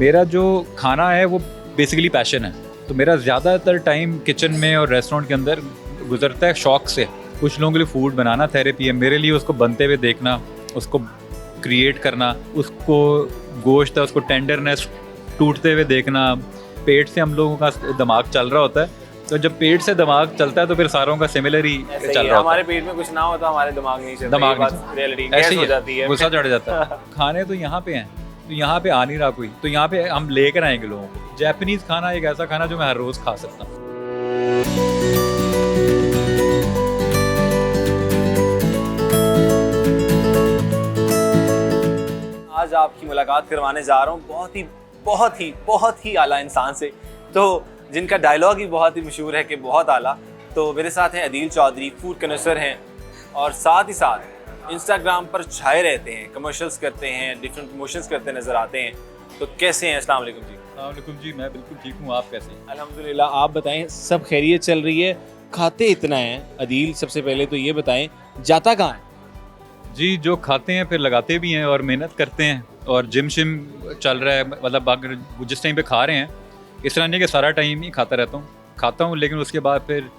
मेरा जो खाना है वो बेसिकली पैशन है, तो मेरा ज़्यादातर टाइम किचन में और रेस्टोरेंट के अंदर गुजरता है शौक़ से। कुछ लोगों के लिए फूड बनाना थेरेपी है, मेरे लिए उसको बनते हुए देखना, उसको क्रिएट करना, उसको गोश्त है उसको टेंडरनेस टूटते हुए देखना। पेट से हम लोगों का दिमाग चल रहा होता है, तो जब पेट से दिमाग चलता है तो फिर सारों का सिमिलर ही चल रहा होता है। हमारे पेट में कुछ ना होता हमारे दिमाग नहीं चलता, दिमाग रियलिटी ऐसे हो जाती ही है, गुस्सा चढ़ जाता है। खाने तो यहाँ पे हैं, तो यहाँ पे आ नहीं रहा कोई, तो यहाँ पे हम लेकर आएंगे लोगों को। जापानीज खाना एक ऐसा खाना जो मैं हर रोज खा सकता हूँ। आज आपकी मुलाकात करवाने जा रहा हूँ बहुत ही आला इंसान से, तो जिनका डायलॉग ही बहुत ही मशहूर है कि बहुत आला। तो मेरे साथ हैं अदील चौधरी, फूड कनसर हैं और साथ ही साथ इंस्टाग्राम पर छाए रहते हैं, कमर्शियल्स करते हैं, डिफरेंट प्रमोशंस करते नज़र आते हैं। तो कैसे हैं? अस्सलाम वालेकुम जी। अस्सलाम वालेकुम जी, मैं बिल्कुल ठीक हूँ, आप कैसे हैं? अल्हम्दुलिल्लाह। आप बताएं, सब खैरियत चल रही है? खाते इतना हैं अदील, सबसे पहले तो ये बताएं जाता कहाँ है? जी, जो खाते हैं फिर लगाते भी हैं और मेहनत करते हैं, और जिम शिम चल रहा है। मतलब अगर जिस टाइम पे खा रहे हैं, इस तरह नहीं कि सारा टाइम ही खाता रहता हूँ, खाता हूँ, लेकिन उसके बाद फिर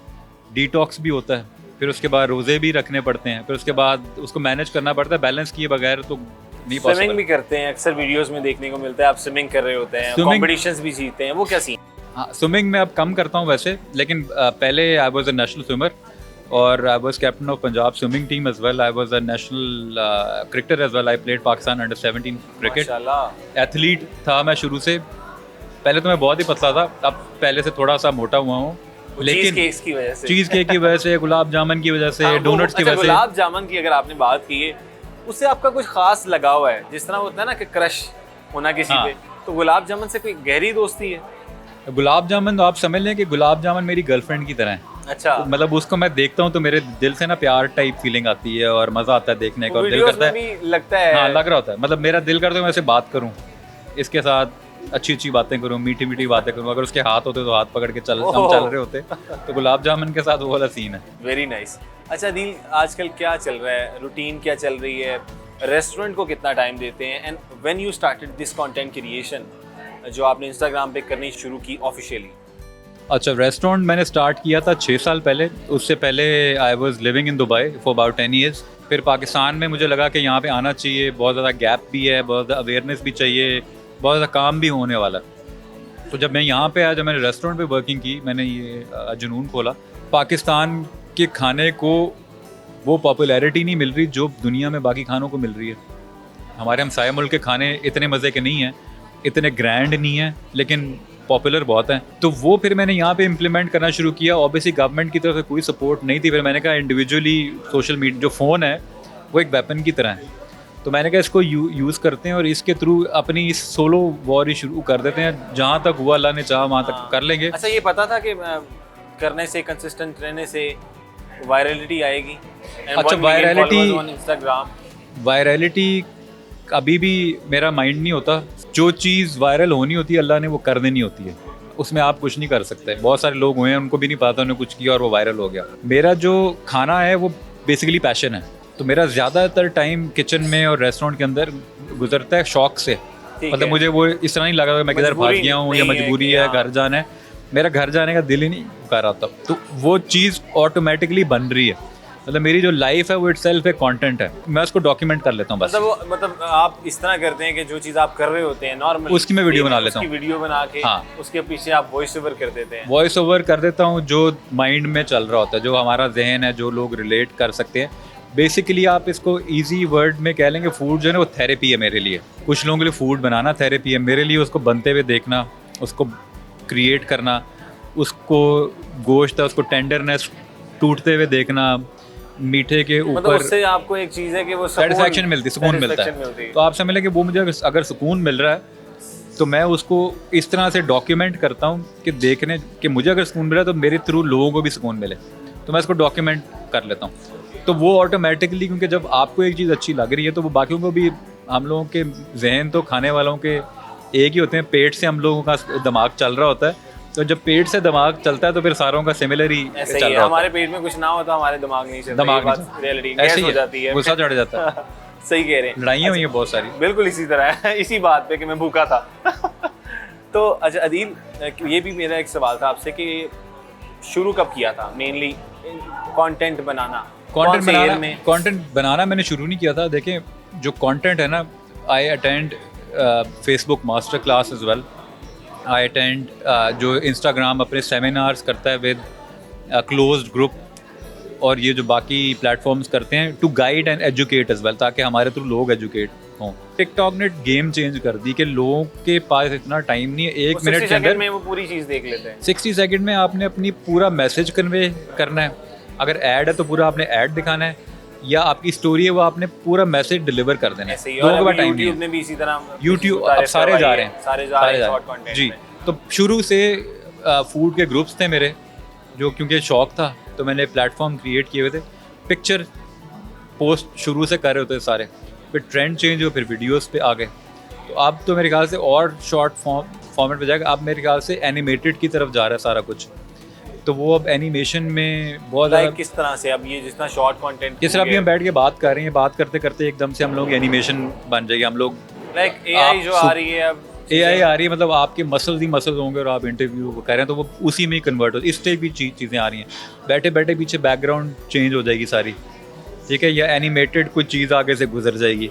डिटॉक्स भी होता है, फिर उसके बाद रोज़े भी रखने पड़ते हैं, फिर उसके बाद उसको मैनेज करना पड़ता है। बैलेंस किए बगैर तो नहीं पॉसिबल। स्विमिंग भी करते हैं, अक्सर वीडियोस में देखने को मिलता है आप स्विमिंग कर रहे होते हैं, कॉम्पिटिशंस भी जीतते हैं, वो क्या सीन? हाँ, स्विमिंग में अब कम करता हूँ वैसे, लेकिन पहले I was a national swimmer और I was captain of Punjab swimming team as well. I was a national cricketer as well. I played Pakistan under 17 cricket. Athlete था मैं शुरू से। पहले तो मैं बहुत ही पतला था, अब पहले से थोड़ा सा मोटा हुआ हूँ, लेकिन चीज़ केक की वजह से, गुलाब जामुन की वजह से, डोनट्स की वजह से। गुलाब जामुन की अगर आपने बात की है, उससे आपका कुछ खास लगाव है, जिस तरह होता है ना कि क्रश होना किसी पे, तो गुलाब जामुन से कोई गहरी दोस्ती है? गुलाब जामुन तो आप समझ लें कि गुलाब जामुन मेरी गर्लफ्रेंड की तरह है। अच्छा। तो मतलब उसको मैं देखता हूँ तो मेरे दिल से ना प्यार टाइप फीलिंग आती है और मज़ा आता है देखने का, और दिल करता है, लगता है, हाँ लग रहा होता है, मतलब मेरा दिल करता है मैं ऐसे बात करूँ, इसके साथ अच्छी अच्छी बातें करूँ, मीठी मीठी बातें करूँ। अगर उसके हाथ होते तो हाथ पकड़ के हम चल रहे होते, तो गुलाब जामुन के साथ वो वाला सीन है। Very nice. अच्छा दिल, आजकल क्या चल रहा है, रूटीन क्या चल रही है, रेस्टोरेंट को कितना टाइम देते हैं, and when you started this content creation जो आपने इंस्टाग्राम पे करनी शुरू की ऑफिशियली? अच्छा, रेस्टोरेंट मैंने स्टार्ट किया था 6 साल पहले। उससे पहले I was living in Dubai for about 10 years. फिर पाकिस्तान में मुझे लगा कि यहाँ पे आना चाहिए, बहुत ज़्यादा गैप भी है, बहुत ज़्यादा अवेयरनेस भी चाहिए, बहुत ज़्यादा काम भी होने वाला। तो जब मैं यहाँ पे आया, जब मैंने रेस्टोरेंट पे वर्किंग की, मैंने ये जुनून खोला। पाकिस्तान के खाने को वो पॉपुलैरिटी नहीं मिल रही जो दुनिया में बाकी खानों को मिल रही है। हमारे हमसाया मुल्क के खाने इतने मज़े के नहीं हैं, इतने ग्रैंड नहीं हैं, लेकिन पॉपुलर बहुत हैं। तो वो फिर मैंने यहाँ पे इम्प्लीमेंट करना शुरू किया। ऑब्वियसली गवर्नमेंट की तरफ से कोई सपोर्ट नहीं थी। फिर मैंने कहा इंडिविजुअली सोशल मीडिया, जो फ़ोन है वो एक वेपन की तरह है, तो मैंने कहा इसको यूज़ करते हैं और इसके थ्रू अपनी इस सोलो वॉर ही शुरू कर देते हैं। जहाँ तक हुआ अल्लाह ने चाहा वहाँ तक कर लेंगे। अच्छा, ये पता था कि करने से, कंसिस्टेंट रहने से वायरलिटी आएगी? अच्छा, वायरलिटी अभी भी मेरा माइंड नहीं होता। जो चीज़ वायरल होनी होती है अल्लाह ने वो कर देनी होती है, उसमें आप कुछ नहीं कर सकते। बहुत सारे लोग हुए हैं उनको भी नहीं पता, उन्होंने कुछ किया और वो वायरल हो गया। मेरा जो खाना है वो बेसिकली पैशन है, तो मेरा ज़्यादातर टाइम किचन में और रेस्टोरेंट के अंदर गुजरता है शौक़ से। मतलब मुझे वो इस तरह नहीं लगा मैं किधर भाग गया हूँ या मजबूरी है, घर जाना है। मेरा घर जाने का दिल ही नहीं कर रहा था, तो वो चीज़ ऑटोमेटिकली बन रही है। मतलब मेरी जो लाइफ है वो इटसेल्फ एक कंटेंट है, मैं उसको डॉक्यूमेंट कर लेता हूँ बस। मतलब आप इस तरह करते हैं कि जो चीज़ आप कर रहे होते हैं नॉर्मल, उसकी मैं वीडियो बना लेता हूँ, वीडियो बना के, हाँ, उसके पीछे आप वॉइस ओवर कर देते हैं? वॉइस ओवर कर देता हूँ जो माइंड में चल रहा होता है, जो हमारा जहन है, जो लोग रिलेट कर सकते हैं। बेसिकली आप इसको इजी वर्ड में कह लेंगे, फूड जो है ना वो थेरेपी है मेरे लिए। कुछ लोगों के लिए फूड बनाना थेरेपी है, मेरे लिए उसको बनते हुए देखना, उसको क्रिएट करना, उसको गोश्त है उसको टेंडरनेस टूटते हुए देखना, मीठे के ऊपर, मतलब उससे आपको एक चीज़ है कि वो सेटिस्फैक्शन मिलती है, सुकून मिलता है। तो आप समझ लें कि वो मुझे अगर सुकून मिल रहा है तो मैं उसको इस तरह से डॉक्यूमेंट करता हूँ कि देखने कि मुझे अगर सुकून मिल रहा है तो मेरे थ्रू लोगों को भी सुकून मिले, तो मैं इसको डॉक्यूमेंट कर लेता हूँ। तो वो ऑटोमेटिकली, क्योंकि जब आपको एक चीज़ अच्छी लग रही है तो वो बाकियों को भी, हम लोगों के जहन तो खाने वालों के एक ही होते हैं, पेट से हम लोगों का दिमाग चल रहा होता है, तो जब पेट से दिमाग चलता है तो फिर सारों का सिमिलर ही चल रहा है। हमारे पेट में कुछ ना होता हमारे दिमाग नहीं चलता, दिमाग रियलिटी ऐसे हो जाती है, गुस्सा चढ़ जाता है। सही कह रहे हैं, लड़ाइयाँ हुई हैं बहुत सारी। बिल्कुल इसी तरह है, इसी बात पे कि मैं भूखा था तो अच्छा अदील, ये भी मेरा एक सवाल था आपसे कि शुरू कब किया था मेनली कंटेंट बनाना? कंटेंट बनाना मैंने शुरू नहीं किया था। देखें, जो कंटेंट है ना, I attend Facebook master class as well, I attend जो इंस्टाग्राम अपने सेमिनार्स करता है विद क्लोज्ड ग्रुप, और ये जो बाकी प्लेटफॉर्म्स करते हैं to guide and educate as well, ताकि हमारे थ्रू लोग एजुकेट हों। टिकटॉक ने गेम चेंज कर दी कि लोगों के पास इतना टाइम नहीं है 1 मिनट के अंदर में वो पूरी चीज़ देख लेते हैं। 60 सेकंड में आपने अपनी पूरा मैसेज कन्वे करना है। अगर ऐड है तो पूरा आपने ऐड दिखाना है, या आपकी स्टोरी है वो आपने पूरा मैसेज डिलीवर कर देना है। लोगों के पास टाइम नहीं है। में भी इसी तरह यूट्यूब अब सारे जा रहे हैं, सारे जा रहे हैं जी। तो शुरू से फूड के ग्रुप्स थे मेरे, जो क्योंकि शौक था तो मैंने प्लेटफॉर्म क्रिएट किए हुए थे। पिक्चर पोस्ट शुरू से कर रहे होते सारे, फिर ट्रेंड चेंज हो, फिर वीडियोस पे आ गए। तो अब तो मेरे ख्याल से और शॉर्ट फॉर्मेट पे जाएगा। अब मेरे ख्याल से एनिमेटेड की तरफ जा रहा है सारा कुछ। तो वो अब एनिमेशन में बहुत ज़्यादा किस तरह से, अब ये जितना शॉर्ट कंटेंट जिस तरह अभी हम बैठ के बात कर रहे हैं, बात करते करते एकदम से हम लोग एनिमेशन बन जाएगी। हम लोग लाइक एआई जो आ रही है, अब एआई आ रही है, मतलब आपके मसल्स ही मसल्स होंगे और आप इंटरव्यू कर रहे हैं तो वो उसी में ही कन्वर्ट हो। इस टाइप की चीज़ें आ रही हैं। बैठे बैठे पीछे बैकग्राउंड चेंज हो जाएगी सारी, ठीक है, या एनिमेटेड कोई चीज़ आगे से गुजर जाएगी।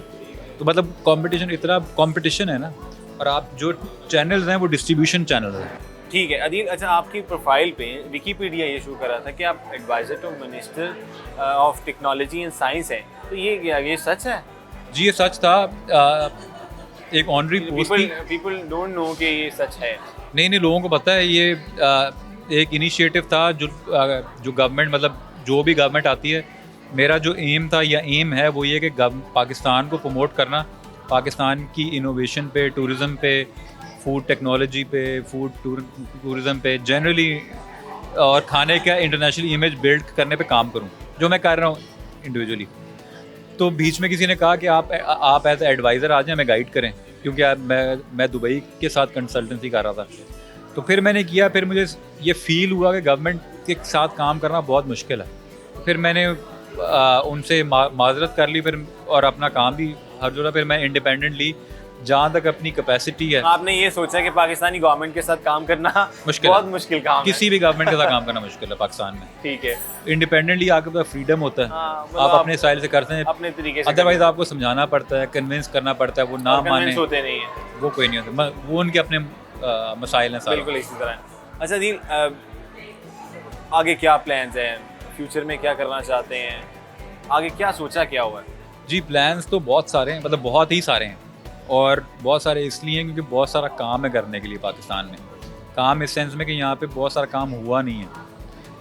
तो मतलब कंपटीशन, इतना कंपटीशन है ना, और आप जो चैनल्स हैं वो डिस्ट्रीब्यूशन चैनल है। ठीक है अदील, अच्छा आपकी प्रोफाइल पे विकीपीडिया ये शो कर रहा था कि आप advisor to minister of technology and science हैं, तो ये सच है? जी ये सच था। एक ऑनरी पोस्ट थी। पीपल डोंट नो कि ये सच है। नहीं, लोगों को पता है। ये एक इनिशिएटिव था जो गवर्नमेंट, मतलब जो भी गवर्नमेंट आती है, मेरा जो एम था या एम है वो ये कि पाकिस्तान को प्रमोट करना, पाकिस्तान की इनोवेशन पे, टूरिज़म पे, फूड टेक्नोलॉजी पे, फूड टूरिज़म पे जनरली, और खाने का इंटरनेशनल इमेज बिल्ड करने पे काम करूं, जो मैं कर रहा हूं इंडिविजुअली। तो बीच में किसी ने कहा कि आप एज एडवाइज़र आ जाएं, हमें गाइड करें, क्योंकि मैं दुबई के साथ कंसल्टेंसी कर रहा था। तो फिर मैंने किया, फिर मुझे ये फ़ील हुआ कि गवर्नमेंट के साथ काम करना बहुत मुश्किल है। फिर मैंने उनसे माजरत कर ली फिर, और अपना काम भी हर जगह फिर मैं इंडिपेंडेंटली, जहाँ तक अपनी कैपेसिटी है। आपने ये सोचा कि पाकिस्तानी गवर्नमेंट के साथ काम करना मुश्किल, बहुत मुश्किल काम है। किसी भी गवर्नमेंट के साथ काम करना मुश्किल है पाकिस्तान में। ठीक है, इंडिपेंडेंटली आपके पास फ्रीडम होता है, आप अपने स्टाइल से करते हैं, अपने तरीके से। अदरवाइज आपको समझाना पड़ता है, कन्विंस करना पड़ता है, वो ना माने होते नहीं है, वो कोई नहीं होता, वो उनके अपने मसाइल हैं सारे। बिल्कुल इसी तरह। अच्छा दीन, आगे क्या प्लान्स हैं, फ्यूचर में क्या करना चाहते हैं, आगे क्या सोचा, क्या हुआ है? जी प्लान्स तो बहुत सारे हैं, मतलब बहुत ही सारे हैं, और बहुत सारे इसलिए हैं क्योंकि बहुत सारा काम है करने के लिए पाकिस्तान में। काम इस सेंस में कि यहाँ पे बहुत सारा काम हुआ नहीं है,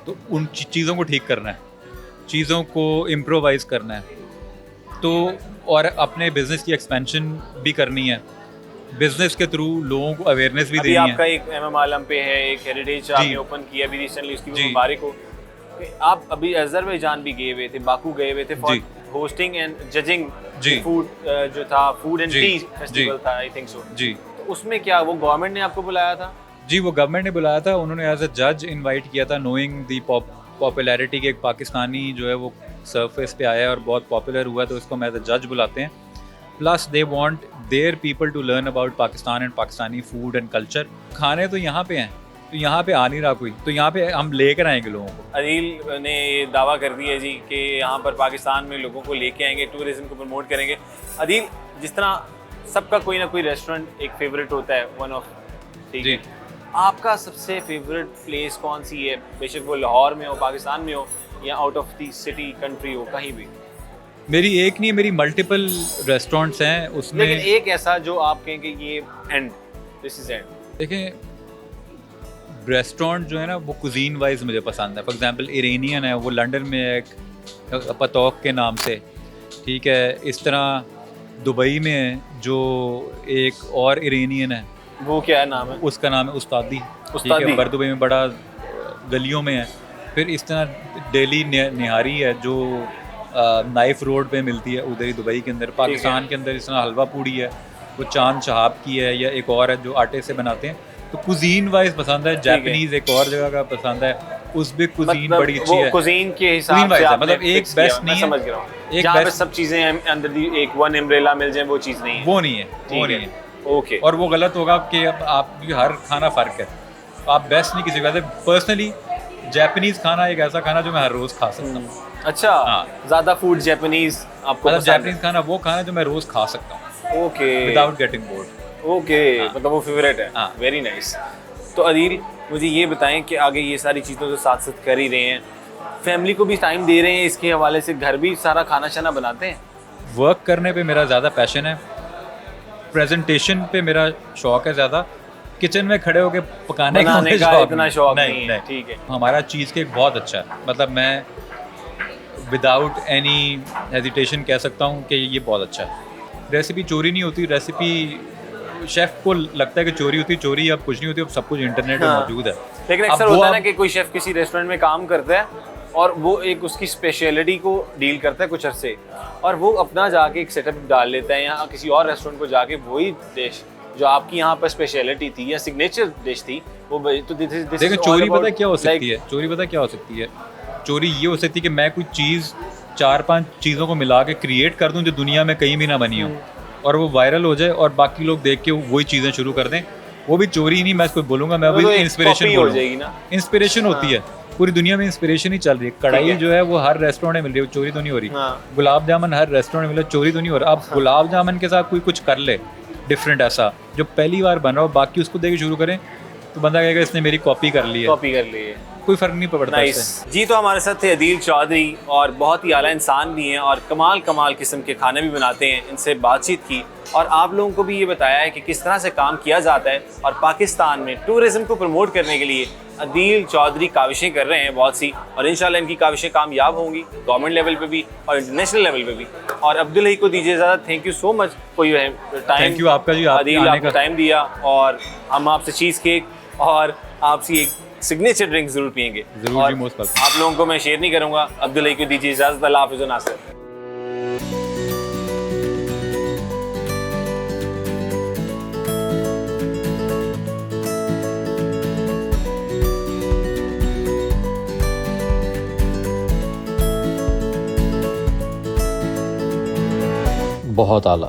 तो उन चीज़ों को ठीक करना है, चीज़ों को इम्प्रोवाइज करना है, तो और अपने बिज़नेस की एक्सपेंशन भी करनी है, बिज़नेस के थ्रू लोगों को अवेयरनेस भी देनी है। आपका एक MM आलम पे है, एक हेरिटेज आपने ओपन किया अभी रिसेंटली, उसकी मुबारक हो। आप अभी अजरबैजान भी गए हुए थे, बाकू गए हुए थे for hosting and judging food, जो था फूड एंड टी फेस्टिवल था, आई थिंक सो जी। तो उसमें क्या वो गवर्नमेंट ने आपको बुलाया था? जी वो गवर्नमेंट ने बुलाया था, उन्होंने एज अ जज इनवाइट किया था, नोइंग दी पॉपुलैरिटी के एक पाकिस्तानी जो है वो सरफेस पे आया है और बहुत पॉपुलर हुआ, तो उसको एज अ जज बुलाते हैं। Plus they want their people to learn about Pakistan and Pakistani food and culture. खाने तो यहाँ पे हैं, तो यहाँ पे आ नहीं रहा कोई, तो यहाँ पे हम लेकर आएंगे लोगों को। अदील ने ये दावा कर दिया जी कि यहाँ पर पाकिस्तान में लोगों को लेके आएंगे, टूरिज्म को प्रमोट करेंगे। अदील, जिस तरह सबका कोई ना कोई रेस्टोरेंट एक फेवरेट होता है, वन ऑफ, ठीक है, आपका सबसे फेवरेट प्लेस कौन सी है? बेशक वो लाहौर में हो, पाकिस्तान में हो, या out of the city country हो, कहीं भी। मेरी एक नहीं है, मेरी मल्टीपल रेस्टोरेंट्स हैं उसमें, लेकिन एक ऐसा जो आप कहें कि ये एंड, दिस इज एंड। देखें रेस्टोरेंट जो है ना वो कुजीन वाइज मुझे पसंद है। फॉर एग्जांपल इरानियन है, वो लंदन में एक पतौक के नाम से, ठीक है। इस तरह दुबई में है जो एक और इरानियन है, वो क्या है नाम है? उसका नाम है उस्तादी, ठीक है, बरदुबई में बड़ा गलियों में है। फिर इस तरह डेली निहारी है जो नाइफ रोड पे मिलती है उधर ही दुबई के अंदर। पाकिस्तान के अंदर इस तरह हलवा पूड़ी है, वो चांद शहाब की है, या एक और है जो आटे से बनाते हैं। तो कुजीन वाइज पसंद है। जापानीज एक और जगह का पसंद है, उस भी कुजीन बड़ी अच्छी है। कुजीन के हिसाब से मतलब एक बेस्ट नहीं है, समझ रहा हूं, एक बेस्ट सब चीजें अंदर दी एक वन अम्ब्रेला मिल जाए, वो चीज नहीं है, वो नहीं है, वो नहीं है। ओके और वो गलत होगा कि अब आपकी हर खाना फ़र्क है, आप बेस्ट नहीं किसी को। पर्सनली जापानीज़ खाना एक ऐसा खाना जो मैं हर रोज़ खा सकता हूँ। अच्छा, हाँ। ज़्यादा फूड जापानीज आपको मतलब पसंद है? जापानीज़ खाना वो खाना जो मैं रोज़ खा सकता हूँ okay without getting bored. Okay, हाँ। मतलब वो फेवरेट है। हाँ। Very nice. तो अदील, मुझे ये बताएं कि आगे ये सारी चीज़ें तो साथ साथ कर ही रहे हैं, फैमिली को भी टाइम दे रहे हैं, इसके हवाले से घर भी सारा खाना शाना बनाते हैं? वर्क करने पे मेरा ज़्यादा पैशन है, प्रेजेंटेशन पे मेरा शौक है ज़्यादा, किचन में खड़े होके पकाने का बनाने मुझे का शौक इतना शौक नहीं है, ठीक है। हमारा चीज़ केक बहुत अच्छा है, मतलब मैं विदाउट एनी हेजिटेशन कह सकता हूँ कि ये बहुत अच्छा है। रेसिपी चोरी नहीं होती, रेसिपी शेफ़ को लगता है कि चोरी होती, चोरी अब कुछ नहीं होती, अब सब कुछ इंटरनेट में हाँ। मौजूद है। लेकिन अब अक्सर वो होता है ना आप- कि कोई शेफ किसी रेस्टोरेंट में काम करता है और वो एक उसकी स्पेशलिटी को डील करता है कुछ अरसे, और वो अपना जाके एक सेटअप डाल लेता है या किसी और रेस्टोरेंट को जाके वही डिश जो आपकी यहाँ पर स्पेशलिटी थी या सिग्नेचर डिश थी वो तो देखो चोरी पता है क्या हो सकती है, चोरी पता है क्या हो सकती है, चोरी ये हो सकती है कि मैं कोई चीज़ 4-5 चीज़ों को मिला के क्रिएट कर दूं जो दुनिया में कहीं भी ना बनी हो, और वो वायरल हो जाए और बाकी लोग देख के वही चीज़ें शुरू कर दें, वो भी चोरी नहीं मैं इसको बोलूँगा, मैं वो तो अभी एक इंस्पिरेशन copy हो जाएगी ना। इंस्पिरेशन होती है, पूरी दुनिया में इंस्पिरेशन ही चल रही है। कढ़ाई है। जो है वो हर रेस्टोरेंट में मिल रही है, चोरी तो नहीं हो रही। हाँ। गुलाब जामुन हर रेस्टोरेंट में मिल रहा है, चोरी तो नहीं हो रहा। अब गुलाब जामुन के साथ कोई कुछ कर ले डिफरेंट ऐसा जो पहली बार बन रहा हो, बाकी उसको देख के शुरू करें तो बंदा कहेगा इसने मेरी कॉपी कर ली है, कॉपी कर लिए। कोई फर्क नहीं पड़ता नाइस। इससे। जी, तो हमारे साथ थे अदील चौधरी, और बहुत ही आला इंसान भी हैं और कमाल किस्म के खाने भी बनाते हैं। इनसे बातचीत की और आप लोगों को भी ये बताया है कि किस तरह से काम किया जाता है, और पाकिस्तान में टूरिज़्म को प्रमोट करने के लिए अदील चौधरी काविशें कर रहे हैं बहुत सी, और इंशाल्लाह इनकी काविशें कामयाब होंगी गवर्नमेंट लेवल पे भी और इंटरनेशनल लेवल पे भी। और अब्दुल ही को दीजिए इजाज़त। Thank you so much for your time. Thank you आपका जी, अदील, आने आपने का। टाइम दिया, और हम आपसे चीज़ केक और आपसे एक सिग्नेचर ड्रिंक जरूर पियेंगे। जरूर और जी, मोस्ट वेलकम। आप लोगों को मैं शेयर नहीं करूंगा। अब्दुल को दीजिए इजाजत। अल्लाह हाफिज़ व नासिर। बहुत आला।